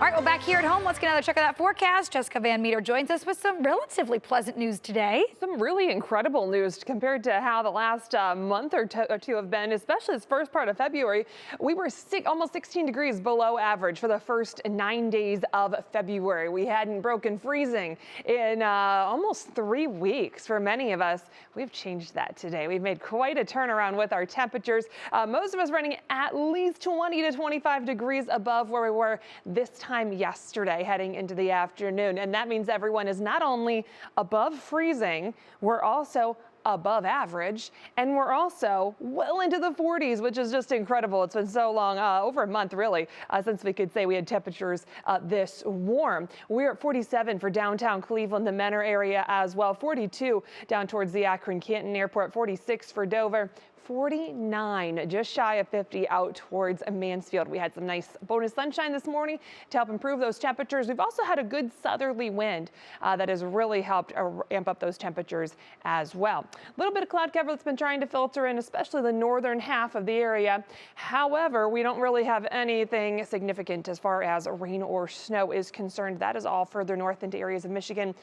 All right, well, back here at home, let's get another check of that forecast. Jessica Van Meter joins us with some relatively pleasant news today. Some really incredible news compared to how the last month or two have been, especially this first part of February. We were almost 16 degrees below average for the first 9 days of February. We hadn't broken freezing in almost 3 weeks for many of us. We've changed that today. We've made quite a turnaround with our temperatures. Most of us running at least 20 to 25 degrees above where we were this time yesterday heading into the afternoon. And that means everyone is not only above freezing, we're also above average, and we're also well into the 40s, which is just incredible. It's been so long, over a month really, since we could say we had temperatures this warm. We're at 47 for downtown Cleveland, the Menor area as well, 42 down towards the Akron-Canton Airport, 46 for Dover, 49, just shy of 50 out towards Mansfield. We had some nice bonus sunshine this morning to help improve those temperatures. We've also had a good southerly wind that has really helped amp up those temperatures as well. A little bit of cloud cover that's been trying to filter in, especially the northern half of the area. However, we don't really have anything significant as far as rain or snow is concerned. That is all further north into areas of Michigan,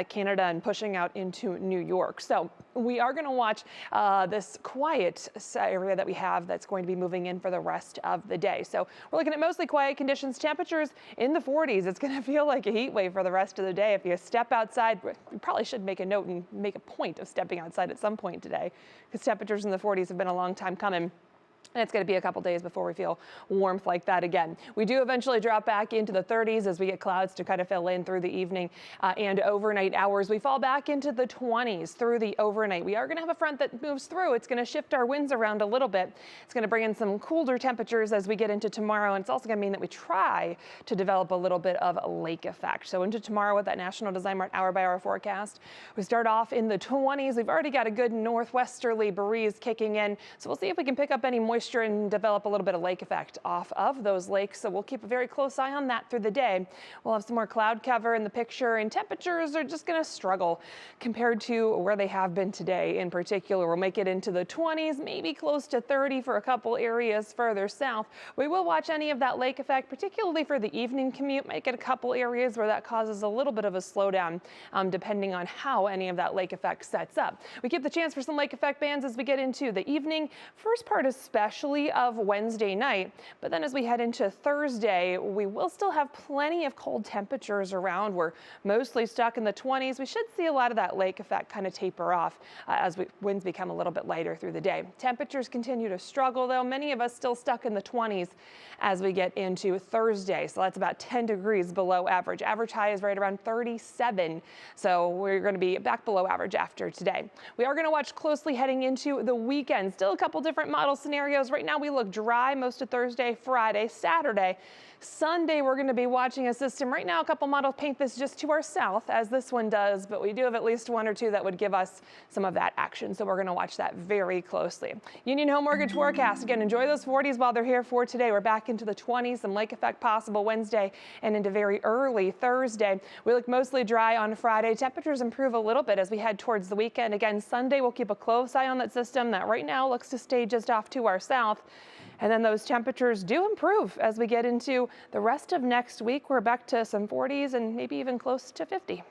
Canada, and pushing out into New York. So we are going to watch this quiet area that we have that's going to be moving in for the rest of the day. So we're looking at mostly quiet conditions, temperatures in the 40s. It's going to feel like a heat wave for the rest of the day. If you step outside, you probably should make a note and make a point of stepping outside at some point today, because temperatures in the 40s have been a long time coming. And it's going to be a couple days before we feel warmth like that again. We do eventually drop back into the 30s as we get clouds to kind of fill in through the evening and overnight hours. We fall back into the 20s through the overnight. We are going to have a front that moves through. It's going to shift our winds around a little bit. It's going to bring in some colder temperatures as we get into tomorrow. And it's also going to mean that we try to develop a little bit of a lake effect. So into tomorrow with that National Design hour-by-hour forecast, we start off in the 20s. We've already got a good northwesterly breeze kicking in. So we'll see if we can pick up any moisture and develop a little bit of lake effect off of those lakes. So we'll keep a very close eye on that through the day. We'll have some more cloud cover in the picture, and temperatures are just going to struggle compared to where they have been today. In particular, we'll make it into the 20s, maybe close to 30 for a couple areas further south. We will watch any of that lake effect, particularly for the evening commute. Might get a couple areas where that causes a little bit of a slowdown, depending on how any of that lake effect sets up. We keep the chance for some lake effect bands as we get into the evening. First part especially of Wednesday night, but then as we head into Thursday, we will still have plenty of cold temperatures around. We're mostly stuck in the 20s. We should see a lot of that lake effect kind of taper off as winds become a little bit lighter through the day. Temperatures continue to struggle, though. Many of us still stuck in the 20s as we get into Thursday. So that's about 10 degrees below average. Average high is right around 37. So we're going to be back below average after today. We are going to watch closely heading into the weekend. Still a couple different model scenarios. Right now we look dry most of Thursday, Friday, Saturday. Sunday, we're going to be watching a system. Right now, a couple models paint this just to our south, as this one does, but we do have at least one or two that would give us some of that action. So we're going to watch that very closely. Union Home Mortgage forecast. Again, enjoy those 40s while they're here for today. We're back into the 20s, some lake effect possible Wednesday and into very early Thursday. We look mostly dry on Friday. Temperatures improve a little bit as we head towards the weekend. Again, Sunday, we'll keep a close eye on that system that right now looks to stay just off to our south. And then those temperatures do improve as we get into the rest of next week. We're back to some 40s and maybe even close to 50.